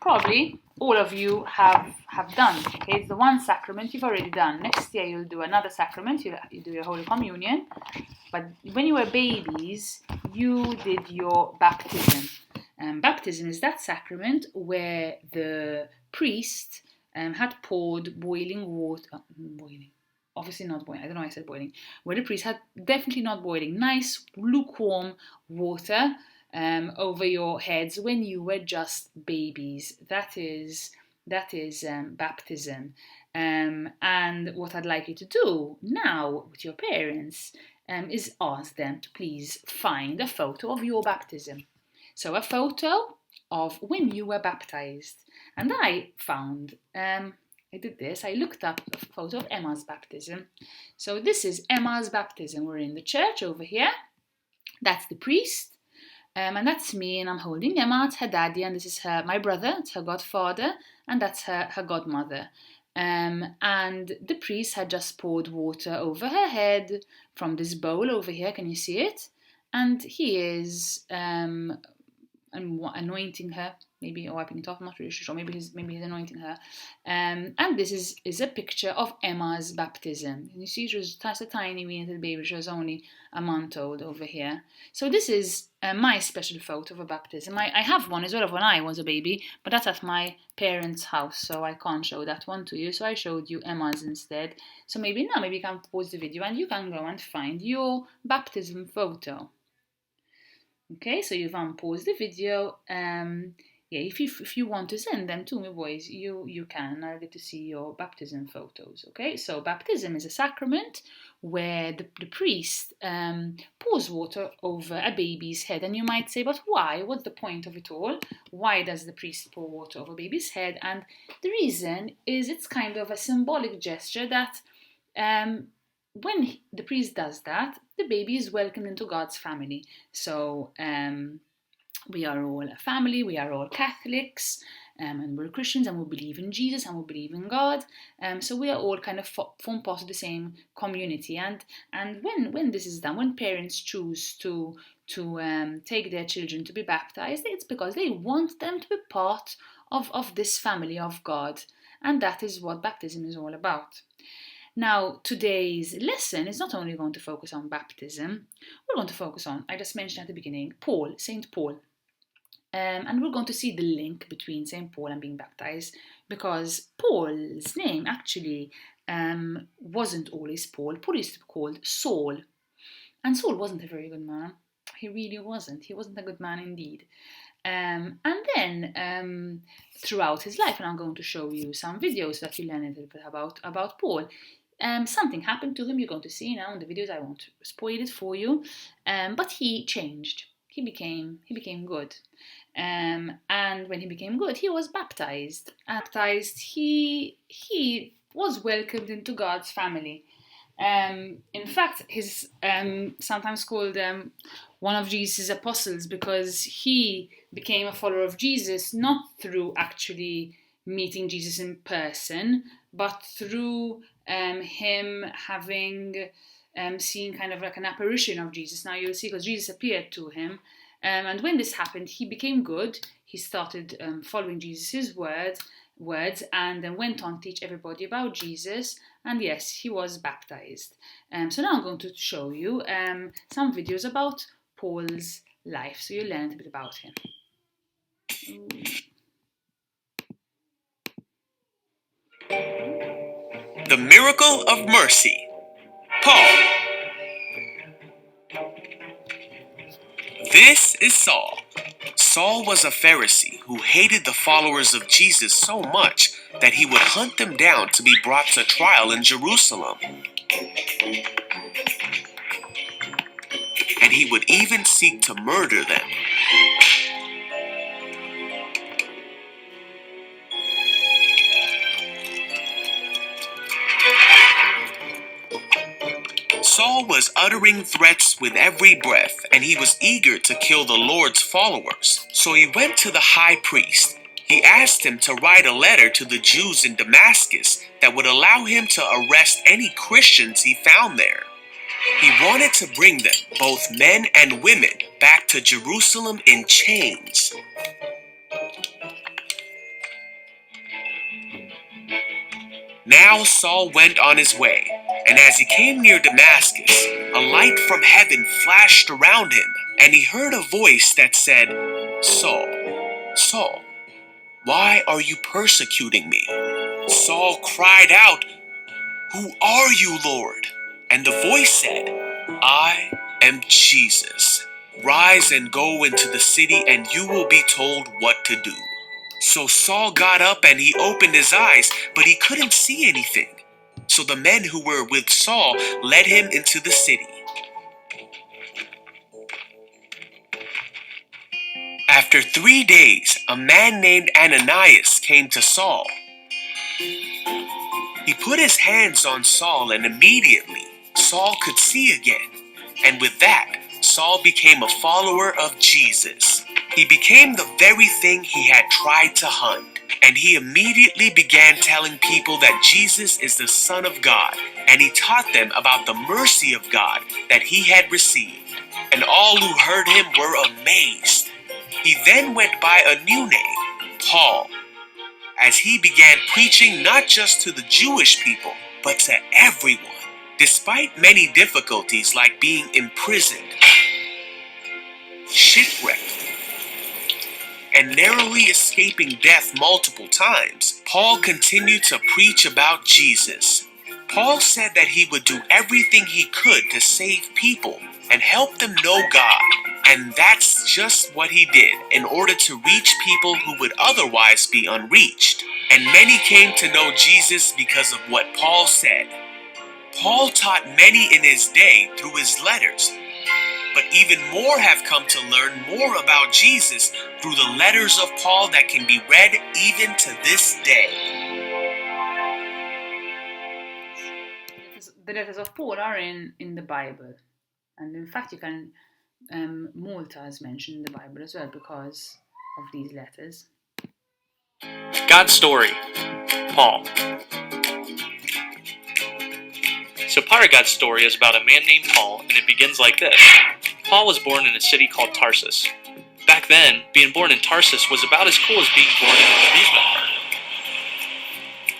probably all of you have done. Okay, it's the one sacrament you've already done. Next year you'll do another sacrament. You do your Holy Communion. But when you were babies, you did your baptism. Baptism is that sacrament where the priest had poured boiling water. Obviously not boiling. I don't know why I said boiling. Where the priest had definitely not boiling. Nice lukewarm water over your heads when you were just babies. That is baptism. And what I'd like you to do now with your parents is ask them to please find a photo of your baptism. So a photo of when you were baptized. And I found a did this. I looked up a photo of Emma's baptism. So this is Emma's baptism. We're in the church over here. That's the priest. And that's me, and I'm holding Emma. It's her daddy, and this is my brother. It's her godfather, and that's her godmother. And the priest had just poured water over her head from this bowl over here. Can you see it? And he is anointing her, maybe, or wiping it off. I'm not really sure. Maybe he's anointing her. And this is a picture of Emma's baptism. And you see, she was just a tiny wee little baby. She was only a month old over here. So this is my special photo of a baptism. I have one as well of when I was a baby, but that's at my parents' house, so I can't show that one to you. So I showed you Emma's instead. So maybe you can pause the video and you can go and find your baptism photo. Okay, so you've unpaused the video. If you want to send them to me, boys, you can. I'll get to see your baptism photos. Okay, so baptism is a sacrament where the priest pours water over a baby's head. And you might say, but why? What's the point of it all? Why does the priest pour water over a baby's head? And the reason is it's kind of a symbolic gesture that when the priest does that, the baby is welcomed into God's family. So we are all a family, we are all Catholics, and we're Christians, and we believe in Jesus, and we believe in God. So we are all kind of form part of the same community. And when this is done, when parents choose to take their children to be baptized, it's because they want them to be part of this family of God. And that is what baptism is all about. Now, today's lesson is not only going to focus on baptism, we're going to focus on, I just mentioned at the beginning, Saint Paul. And we're going to see the link between Saint Paul and being baptized, because Paul's name actually wasn't always Paul. Paul used to be called Saul. And Saul wasn't a very good man. He really wasn't. He wasn't a good man indeed. And then throughout his life, and I'm going to show you some videos that you learn a little bit about Paul. Something happened to him. You're going to see now in the videos. I won't spoil it for you. But he changed. He became good. And when he became good, he was baptized. He was welcomed into God's family. In fact, he's sometimes called one of Jesus' apostles, because he became a follower of Jesus not through actually meeting Jesus in person, but through him having seen kind of like an apparition of Jesus. Now you'll see, because Jesus appeared to him. And when this happened, he became good. He started following Jesus' words, and then went on to teach everybody about Jesus. And yes, he was baptized. So now I'm going to show you some videos about Paul's life, so you learn a bit about him. The Miracle of Mercy. Paul. This is Saul. Saul was a Pharisee who hated the followers of Jesus so much that he would hunt them down to be brought to trial in Jerusalem. And he would even seek to murder them. Saul was uttering threats with every breath, and he was eager to kill the Lord's followers. So he went to the high priest. He asked him to write a letter to the Jews in Damascus that would allow him to arrest any Christians he found there. He wanted to bring them, both men and women, back to Jerusalem in chains. Now Saul went on his way, and as he came near Damascus, a light from heaven flashed around him, and he heard a voice that said, "Saul, Saul, why are you persecuting me?" Saul cried out, "Who are you, Lord?" And the voice said, "I am Jesus. Rise and go into the city, and you will be told what to do." So Saul got up and he opened his eyes, but he couldn't see anything. So the men who were with Saul led him into the city. After 3 days, a man named Ananias came to Saul. He put his hands on Saul, and immediately Saul could see again. And with that, Saul became a follower of Jesus. He became the very thing he had tried to hunt. And he immediately began telling people that Jesus is the Son of God, and he taught them about the mercy of God that he had received. And all who heard him were amazed. He then went by a new name, Paul, as he began preaching not just to the Jewish people, but to everyone. Despite many difficulties like being imprisoned, shipwrecked, and narrowly escaping death multiple times, Paul continued to preach about Jesus. Paul said that he would do everything he could to save people and help them know God. And that's just what he did in order to reach people who would otherwise be unreached. And many came to know Jesus because of what Paul said. Paul taught many in his day through his letters, but even more have come to learn more about Jesus through the letters of Paul that can be read even to this day. The letters of Paul are in the Bible. And in fact, you can, Malta is mentioned in the Bible as well because of these letters. God's story, Paul. So part of God's story is about a man named Paul, and it begins like this. Paul was born in a city called Tarsus. Back then, being born in Tarsus was about as cool as being born in an amusement park.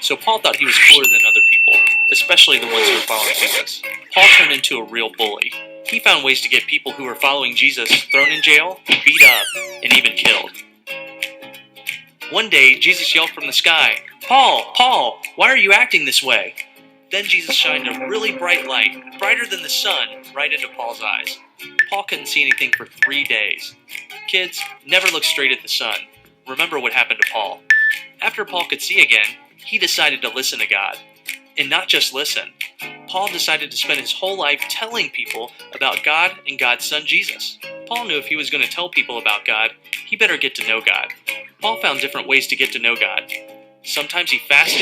So Paul thought he was cooler than other people, especially the ones who were following Jesus. Paul turned into a real bully. He found ways to get people who were following Jesus thrown in jail, beat up, and even killed. One day, Jesus yelled from the sky, "Paul, Paul, why are you acting this way?" Then Jesus shined a really bright light, brighter than the sun, right into Paul's eyes. Paul couldn't see anything for 3 days. Kids, never look straight at the sun. Remember what happened to Paul. After Paul could see again, he decided to listen to God. And not just listen. Paul decided to spend his whole life telling people about God and God's son Jesus. Paul knew if he was going to tell people about God, he better get to know God. Paul found different ways to get to know God. Sometimes he fasted,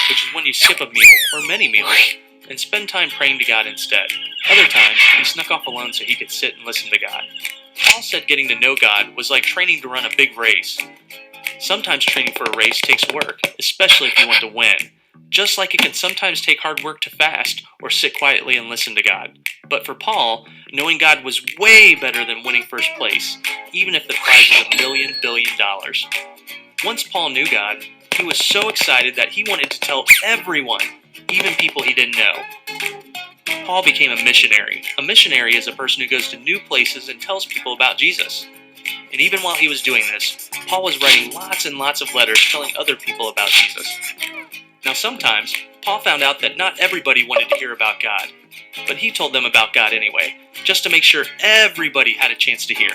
which is when you skip a meal or many meals, and spend time praying to God instead. Other times, he snuck off alone so he could sit and listen to God. Paul said getting to know God was like training to run a big race. Sometimes training for a race takes work, especially if you want to win. Just like it can sometimes take hard work to fast or sit quietly and listen to God. But for Paul, knowing God was way better than winning first place, even if the prize is $1 billion. Once Paul knew God, he was so excited that he wanted to tell everyone, even people he didn't know. Paul became a missionary. A missionary is a person who goes to new places and tells people about Jesus. And even while he was doing this, Paul was writing lots and lots of letters telling other people about Jesus. Now sometimes, Paul found out that not everybody wanted to hear about God, but he told them about God anyway, just to make sure everybody had a chance to hear.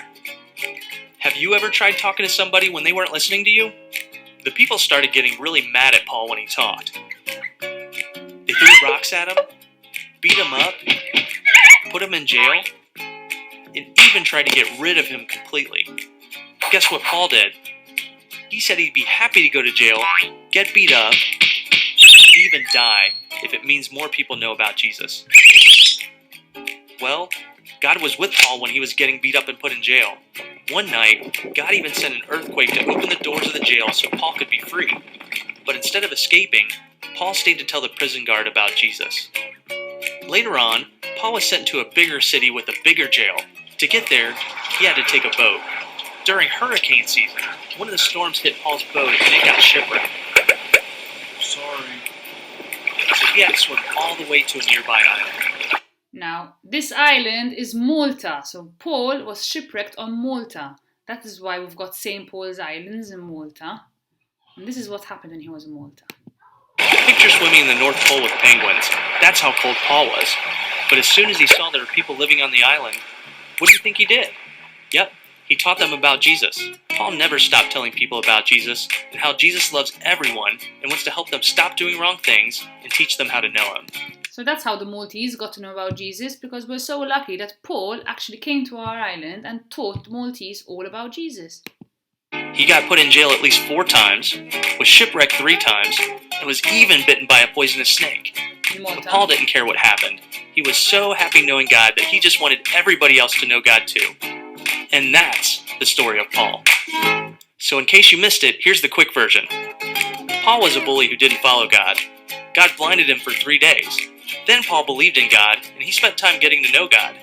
Have you ever tried talking to somebody when they weren't listening to you? The people started getting really mad at Paul when he talked. They threw rocks at him, beat him up, put him in jail, and even tried to get rid of him completely. Guess what Paul did? He said he'd be happy to go to jail, get beat up, even die if it means more people know about Jesus. Well, God was with Paul when he was getting beat up and put in jail. One night, God even sent an earthquake to open the doors of the jail so Paul could be free. But instead of escaping, Paul stayed to tell the prison guard about Jesus. Later on, Paul was sent to a bigger city with a bigger jail. To get there, he had to take a boat. During hurricane season, one of the storms hit Paul's boat and it got shipwrecked. Sorry. So he had to swim all the way to a nearby island. Now, this island is Malta, so Paul was shipwrecked on Malta. That is why we've got St. Paul's Islands in Malta. And this is what happened when he was in Malta. Picture swimming in the North Pole with penguins. That's how cold Paul was. But as soon as he saw there were people living on the island, what do you think he did? Yep, he taught them about Jesus. Paul never stopped telling people about Jesus and how Jesus loves everyone and wants to help them stop doing wrong things and teach them how to know him. So that's how the Maltese got to know about Jesus, because we're so lucky that Paul actually came to our island and taught the Maltese all about Jesus. He got put in jail at least 4 times, was shipwrecked 3 times, and was even bitten by a poisonous snake. But Paul didn't care what happened. He was so happy knowing God that he just wanted everybody else to know God too. And that's the story of Paul. So in case you missed it, here's the quick version. Paul was a bully who didn't follow God. God blinded him for 3 days. Then Paul believed in God, and he spent time getting to know God.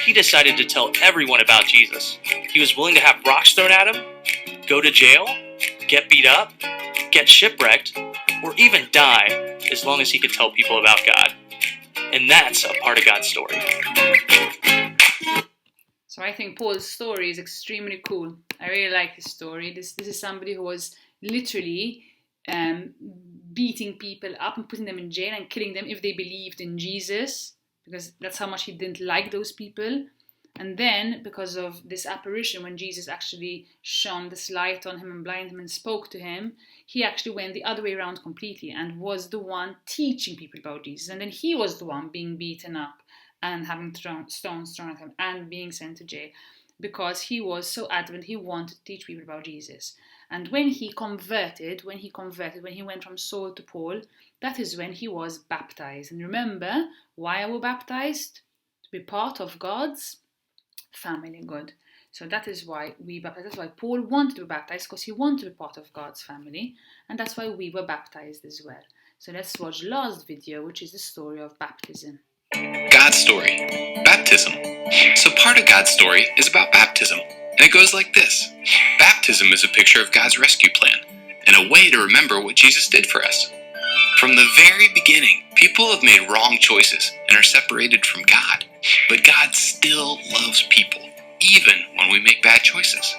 He decided to tell everyone about Jesus. He was willing to have rocks thrown at him, go to jail, get beat up, get shipwrecked, or even die, as long as he could tell people about God. And that's a part of God's story. So I think Paul's story is extremely cool. I really like his story. This is somebody who was literally beating people up and putting them in jail and killing them if they believed in Jesus, because that's how much he didn't like those people. And then, because of this apparition, when Jesus actually shone this light on him and blinded him and spoke to him, he actually went the other way around completely and was the one teaching people about Jesus. And then he was the one being beaten up and having stones thrown at him and being sent to jail, because he was so adamant he wanted to teach people about Jesus. And when he converted, when he went from Saul to Paul, that is when he was baptized. And remember, why are we baptized? To be part of God's family. Good. So that is why we baptize. That's why Paul wanted to be baptized, because he wanted to be part of God's family, and that's why we were baptized as well. So let's watch the last video, which is the story of baptism. God's story, baptism. So part of God's story is about baptism, and it goes like this. Baptism is a picture of God's rescue plan, and a way to remember what Jesus did for us. From the very beginning, people have made wrong choices and are separated from God. But God still loves people, even when we make bad choices.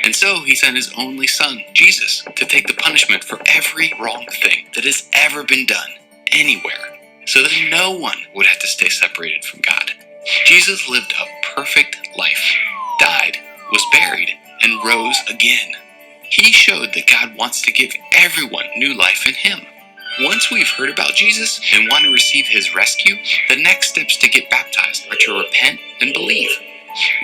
And so he sent his only son, Jesus, to take the punishment for every wrong thing that has ever been done, anywhere, so that no one would have to stay separated from God. Jesus lived a perfect life, died, was buried, and rose again. He showed that God wants to give everyone new life in him. Once we've heard about Jesus and want to receive his rescue, the next steps to get baptized are to repent and believe.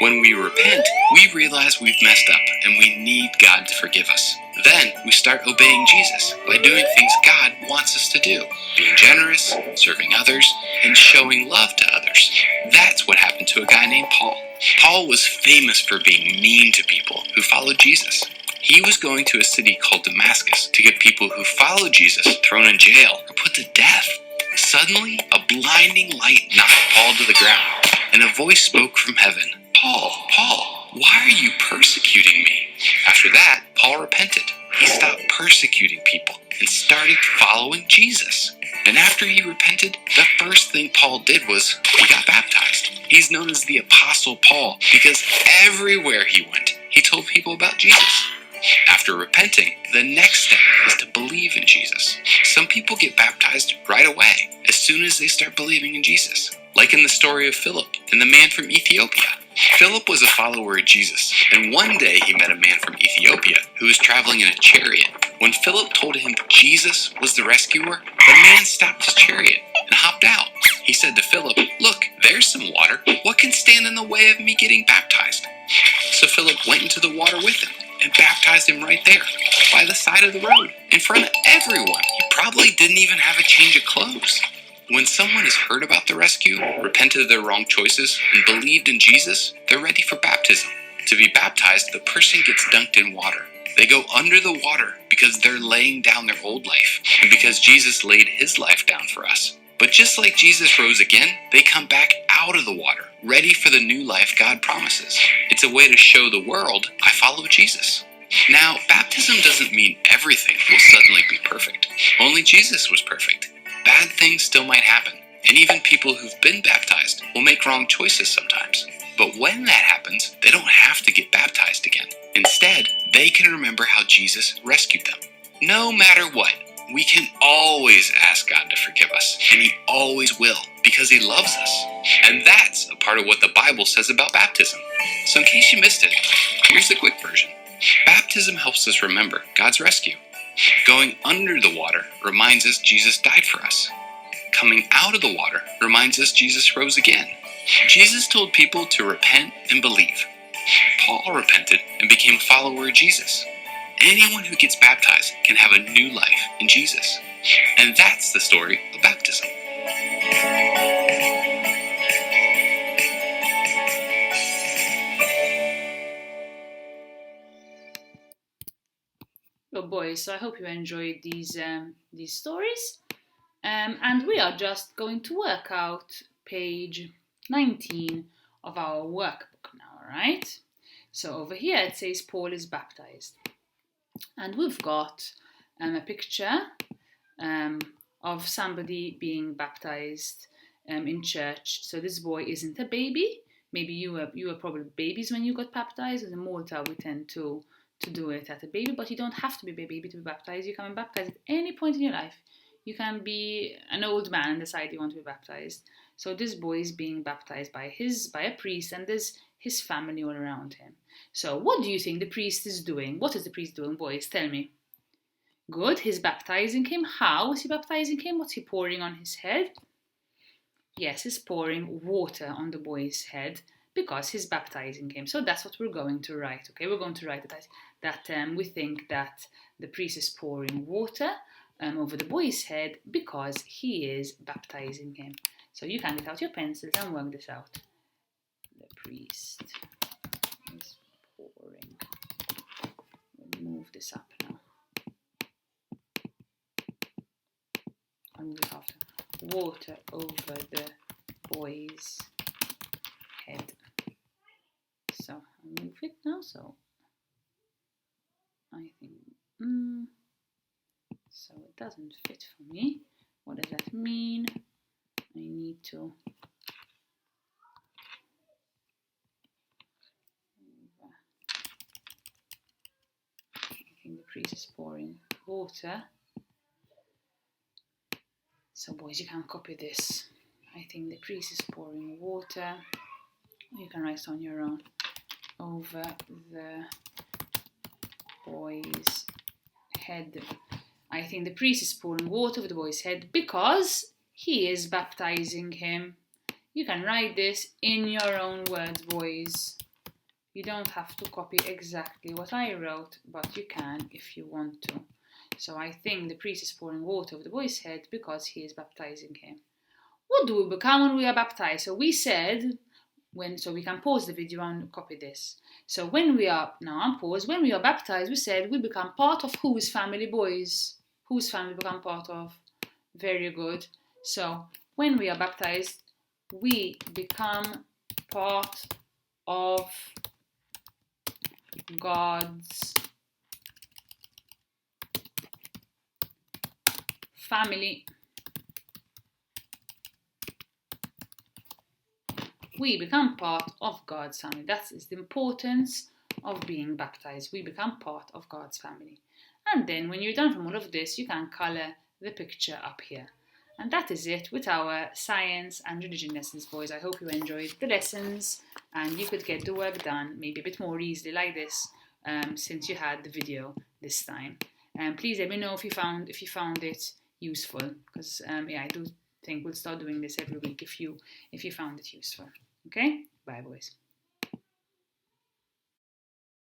When we repent, we realize we've messed up and we need God to forgive us. Then we start obeying Jesus by doing things God wants us to do, being generous, serving others, and showing love to others. That's what happened to a guy named Paul. Paul was famous for being mean to people who followed Jesus. He was going to a city called Damascus to get people who followed Jesus thrown in jail or put to death. Suddenly, a blinding light knocked Paul to the ground, and a voice spoke from heaven. Paul, Paul, why are you persecuting me? After that, Paul repented. He stopped persecuting people and started following Jesus. And after he repented, the first thing Paul did was he got baptized. He's known as the Apostle Paul because everywhere he went, he told people about Jesus. After repenting, the next step is to believe in Jesus. Some people get baptized right away, as soon as they start believing in Jesus. Like in the story of Philip and the man from Ethiopia. Philip was a follower of Jesus, and one day he met a man from Ethiopia who was traveling in a chariot. When Philip told him Jesus was the rescuer, the man stopped his chariot and hopped out. He said to Philip, "Look, there's some water. What can stand in the way of me getting baptized?" So Philip went into the water with him and baptized him right there, by the side of the road, in front of everyone. He probably didn't even have a change of clothes. When someone has heard about the rescue, repented of their wrong choices, and believed in Jesus, they're ready for baptism. To be baptized, the person gets dunked in water. They go under the water because they're laying down their old life, and because Jesus laid his life down for us. But just like Jesus rose again, they come back out of the water, ready for the new life God promises. It's a way to show the world, I follow Jesus. Now, baptism doesn't mean everything will suddenly be perfect. Only Jesus was perfect. Bad things still might happen, and even people who've been baptized will make wrong choices sometimes. But when that happens, they don't have to get baptized again. Instead, they can remember how Jesus rescued them. No matter what, we can always ask God to forgive us, and he always will, because he loves us. And that's a part of what the Bible says about baptism. So in case you missed it, here's the quick version. Baptism helps us remember God's rescue. Going under the water reminds us Jesus died for us. Coming out of the water reminds us Jesus rose again. Jesus told people to repent and believe. Paul repented and became a follower of Jesus. anyone who gets baptized can have a new life in Jesus. And that's the story of baptism. Well, boys, so I hope you enjoyed these stories. And we are just going to work out page 19 of our workbook now, right? So over here it says Paul is baptized. And we've got a picture of somebody being baptized in church. So this boy isn't a baby. Maybe you were probably babies when you got baptized. In Malta, we tend to do it at a baby, but you don't have to be a baby to be baptized. You can be baptized at any point in your life. You can be an old man and decide you want to be baptized. So this boy is being baptized by a priest, and there's his family all around him. So what do you think the priest is doing? What is the priest doing, boys? Tell me. Good, he's baptizing him. How is he baptizing him? What's he pouring on his head? Yes, he's pouring water on the boy's head because he's baptizing him. So that's what we're going to write, okay? We're going to write that we think that the priest is pouring water over the boy's head because he is baptizing him. So you can get out your pencils and work this out. The priest is pouring. We'll move this up now. I'll move it after. Water over the boy's head. So I'll move it now. So I think so it doesn't fit for me. What does that mean? I need to I think the priest is pouring water. So boys, you can copy this. I think the priest is pouring water. You can write on your own. Over the boy's head. I think the priest is pouring water over the boy's head because he is baptizing him. You can write this in your own words, boys. You don't have to copy exactly what I wrote, but you can if you want to. So I think the priest is pouring water over the boy's head because he is baptizing him. What do we become when we are baptized? So we said, so we can pause the video and copy this. So when we are, now unpause, when we are baptized, we said we become part of whose family, boys? Whose family become part of? Very good. So when we are baptized, we become part of God's family. We become part of God's family. That is the importance of being baptized. We become part of God's family. And then when you're done from all of this, you can colour the picture up here. And that is it with our science and religion lessons, boys. I hope you enjoyed the lessons and you could get the work done maybe a bit more easily like this since you had the video this time. Please let me know if you found it useful, because I do think we'll start doing this every week if you found it useful. Okay, bye boys.